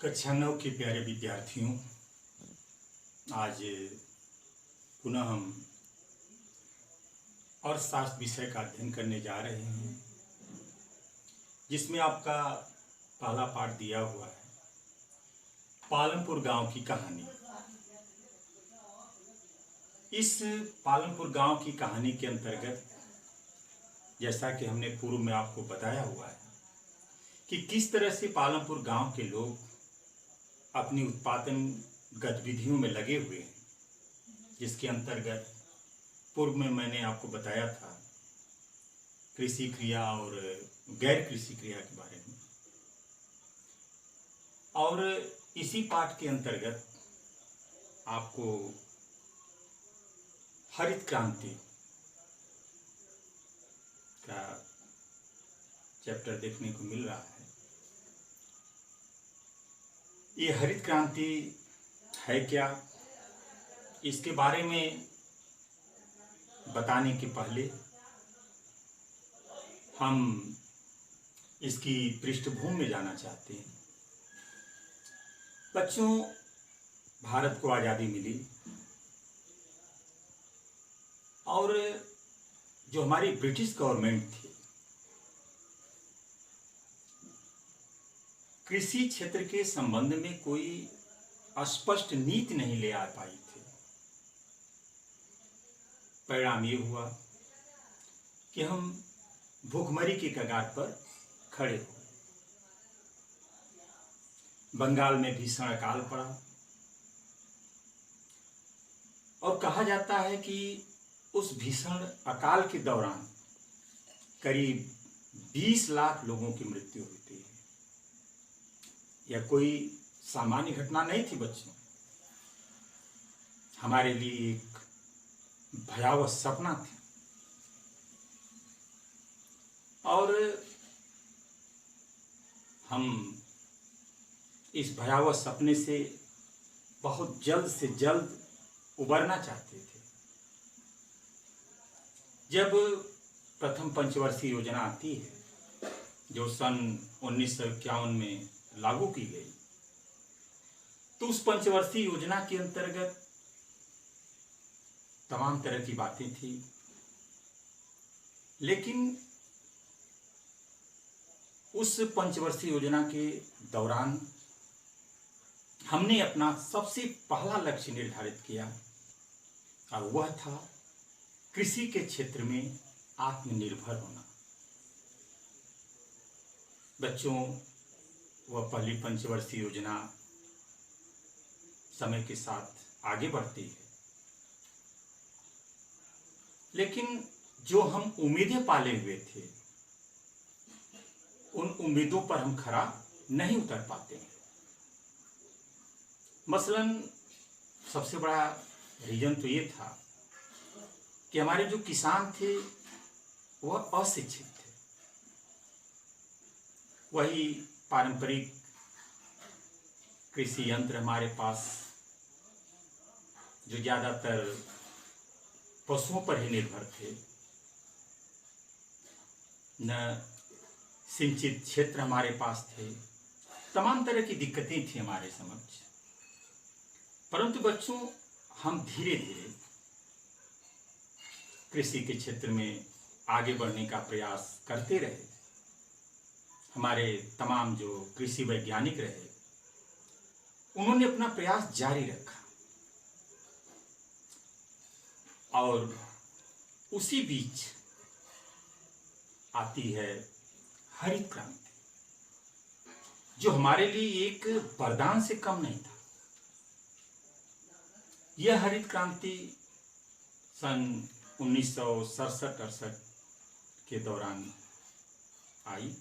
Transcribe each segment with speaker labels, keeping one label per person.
Speaker 1: कक्षा 9 के प्यारे विद्यार्थियों, आज पुनः हम अर्थशास्त्र विषय का अध्ययन करने जा रहे हैं, जिसमें आपका पहला पाठ दिया हुआ है पालमपुर गांव की कहानी। इस पालमपुर गांव की कहानी के अंतर्गत, जैसा कि हमने पूर्व में आपको बताया हुआ है कि किस तरह से पालमपुर गांव के लोग अपनी उत्पादन गतिविधियों में लगे हुए हैं, जिसके अंतर्गत पूर्व में मैंने आपको बताया था कृषि क्रिया और गैर कृषि क्रिया के बारे में। और इसी पाठ के अंतर्गत आपको हरित क्रांति का चैप्टर देखने को मिल रहा है। ये हरित क्रांति है क्या, इसके बारे में बताने के पहले हम इसकी पृष्ठभूमि में जाना चाहते हैं। बच्चों, भारत को आज़ादी मिली और जो हमारी ब्रिटिश गवर्नमेंट थी, कृषि क्षेत्र के संबंध में कोई स्पष्ट नीति नहीं ले आ पाई थी। परिणाम ये हुआ कि हम भूखमरी के कगार पर खड़े हो गए। बंगाल में भीषण अकाल पड़ा और कहा जाता है कि उस भीषण अकाल के दौरान करीब 20 लाख लोगों की मृत्यु हुई थी। यह कोई सामान्य घटना नहीं थी बच्चों, हमारे लिए एक भयावह सपना था। और हम इस भयावह सपने से बहुत जल्द उबरना चाहते थे। जब प्रथम पंचवर्षीय योजना आती है, जो सन 1951 में लागू की गई, तो उस पंचवर्षीय योजना के अंतर्गत तमाम तरह की बातें थी, लेकिन उस पंचवर्षीय योजना के दौरान हमने अपना सबसे पहला लक्ष्य निर्धारित किया और वह था कृषि के क्षेत्र में आत्मनिर्भर होना। बच्चों, वह पहली पंचवर्षीय योजना समय के साथ आगे बढ़ती है, लेकिन जो हम उम्मीदें पाले हुए थे, उन उम्मीदों पर हम खरा नहीं उतर पाते हैं। मसलन सबसे बड़ा रीजन तो ये था कि हमारे जो किसान थे वह अशिक्षित थे। वही पारंपरिक कृषि यंत्र हमारे पास, जो ज़्यादातर पशुओं पर ही निर्भर थे, न सिंचित क्षेत्र हमारे पास थे, तमाम तरह की दिक्कतें थी हमारे समक्ष। परंतु बच्चों, हम धीरे धीरे कृषि के क्षेत्र में आगे बढ़ने का प्रयास करते रहे। हमारे तमाम जो कृषि वैज्ञानिक रहे, उन्होंने अपना प्रयास जारी रखा और उसी बीच आती है हरित क्रांति, जो हमारे लिए एक वरदान से कम नहीं था। यह हरित क्रांति सन 1967-68 के दौरान आई।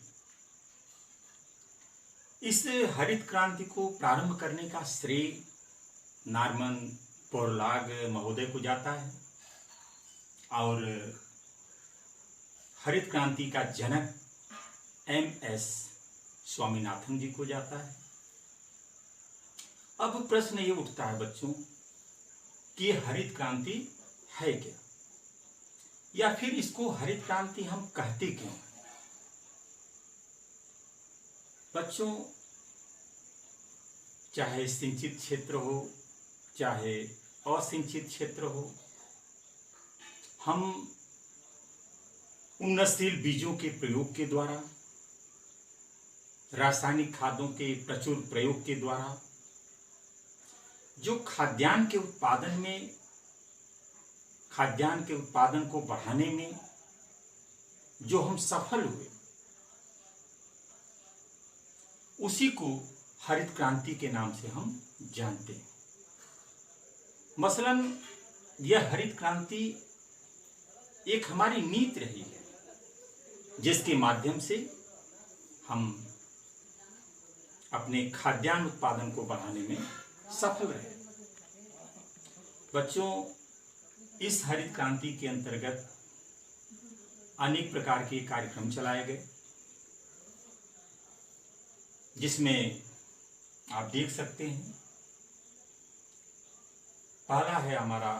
Speaker 1: इस हरित क्रांति को प्रारंभ करने का श्रेय नॉर्मन बोरलॉग महोदय को जाता है और हरित क्रांति का जनक MS स्वामीनाथन जी को जाता है। अब प्रश्न ये उठता है बच्चों कि हरित क्रांति है क्या, या फिर इसको हरित क्रांति हम कहते क्यों हैं? बच्चों, चाहे सिंचित क्षेत्र हो चाहे असिंचित क्षेत्र हो, हम उन्नतशील बीजों के प्रयोग के द्वारा, रासायनिक खादों के प्रचुर प्रयोग के द्वारा जो खाद्यान्न के उत्पादन को बढ़ाने में जो हम सफल हुए, उसी को हरित क्रांति के नाम से हम जानते हैं। मसलन यह हरित क्रांति एक हमारी नीति रही है, जिसके माध्यम से हम अपने खाद्यान्न उत्पादन को बढ़ाने में सफल रहे। बच्चों, इस हरित क्रांति के अंतर्गत अनेक प्रकार के कार्यक्रम चलाए गए, जिसमें आप देख सकते हैं, पहला है हमारा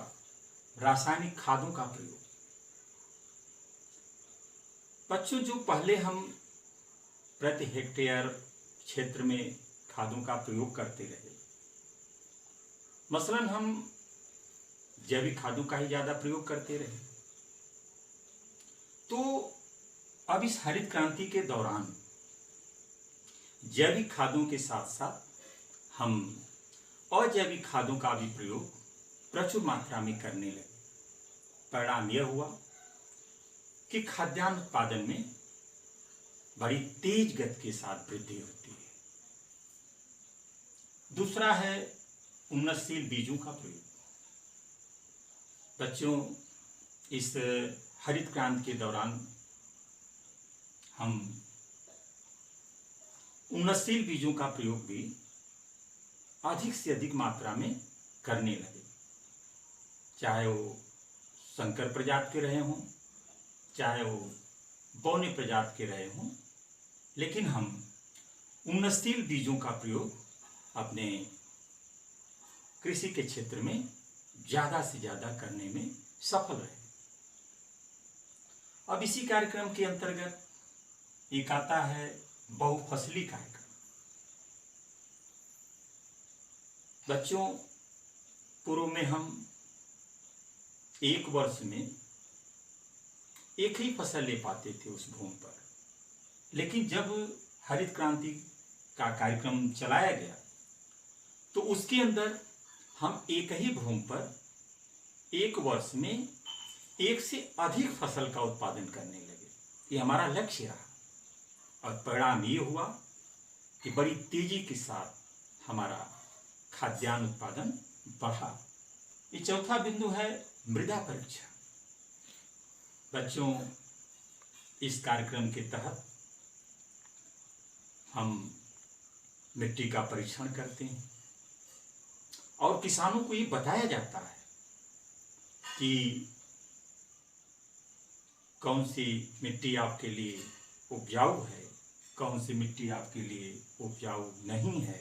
Speaker 1: रासायनिक खादों का प्रयोग। बच्चों, जो पहले हम प्रति हेक्टेयर क्षेत्र में खादों का प्रयोग करते रहे, मसलन हम जैविक खादों का ही ज्यादा प्रयोग करते रहे, तो अब इस हरित क्रांति के दौरान जैविक खादों के साथ साथ हम अजैविक खादों का भी प्रयोग प्रचुर मात्रा में करने लगे। परिणाम यह हुआ कि खाद्यान्न उत्पादन में बड़ी तेज गति के साथ वृद्धि होती है। दूसरा है उन्नतशील बीजों का प्रयोग। बच्चों, इस हरित क्रांति के दौरान हम उन्नतशील बीजों का प्रयोग भी अधिक से अधिक मात्रा में करने लगे, चाहे वो संकर प्रजाति के रहे हों, चाहे वो बौने प्रजाति के रहे हों, लेकिन हम उन्नतशील बीजों का प्रयोग अपने कृषि के क्षेत्र में ज्यादा से ज्यादा करने में सफल रहे। अब इसी कार्यक्रम के अंतर्गत एक आता है बहुफसली कार्यक्रम। बच्चों, पूर्व में हम एक वर्ष में एक ही फसल ले पाते थे उस भूमि पर, लेकिन जब हरित क्रांति का कार्यक्रम चलाया गया तो उसके अंदर हम एक ही भूमि पर एक वर्ष में एक से अधिक फसल का उत्पादन करने लगे। ये हमारा लक्ष्य रहा और परिणाम ये हुआ कि बड़ी तेजी के साथ हमारा खाद्यान्न उत्पादन बढ़ा। ये चौथा बिंदु है मृदा परीक्षण। बच्चों, इस कार्यक्रम के तहत हम मिट्टी का परीक्षण करते हैं और किसानों को ये बताया जाता है कि कौन सी मिट्टी आपके लिए उपजाऊ है, कौन सी मिट्टी आपके लिए उपजाऊ नहीं है।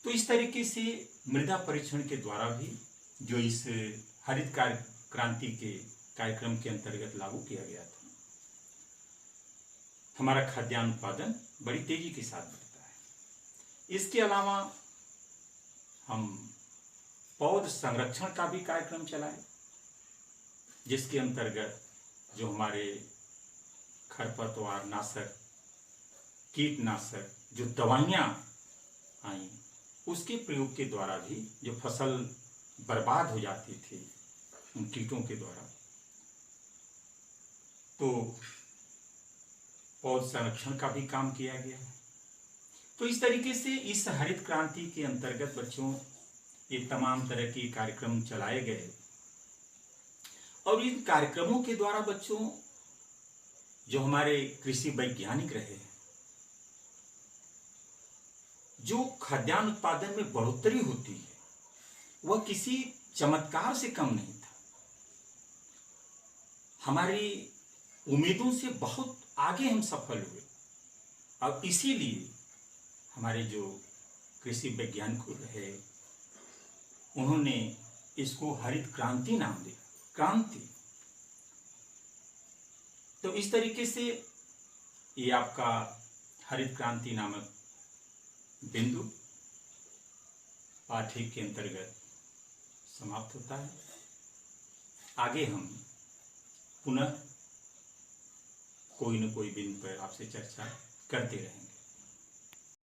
Speaker 1: तो इस तरीके से मृदा परीक्षण के द्वारा भी जो इस हरित क्रांति के कार्यक्रम के अंतर्गत लागू किया गया था, हमारा खाद्यान्न उत्पादन बड़ी तेजी के साथ बढ़ता है। इसके अलावा हम पौध संरक्षण का भी कार्यक्रम चलाए, जिसके अंतर्गत जो हमारे खरपतवार नाशक, कीटनाशक जो दवाइयाँ आई, उसके प्रयोग के द्वारा भी जो फसल बर्बाद हो जाती थी उन कीटों के द्वारा, तो पौध संरक्षण का भी काम किया गया। तो इस तरीके से इस हरित क्रांति के अंतर्गत बच्चों ये तमाम तरह के कार्यक्रम चलाए गए और इन कार्यक्रमों के द्वारा बच्चों जो हमारे कृषि वैज्ञानिक रहे हैं, जो खाद्यान्न उत्पादन में बढ़ोतरी होती है वह किसी चमत्कार से कम नहीं था। हमारी उम्मीदों से बहुत आगे हम सफल हुए और इसीलिए हमारे जो कृषि वैज्ञानिक रहे उन्होंने इसको हरित क्रांति नाम दिया, क्रांति। तो इस तरीके से ये आपका हरित क्रांति नामक बिंदु पाठ्य के अंतर्गत समाप्त होता है। आगे हम पुनः कोई न कोई बिंदु पर आपसे चर्चा करते रहेंगे।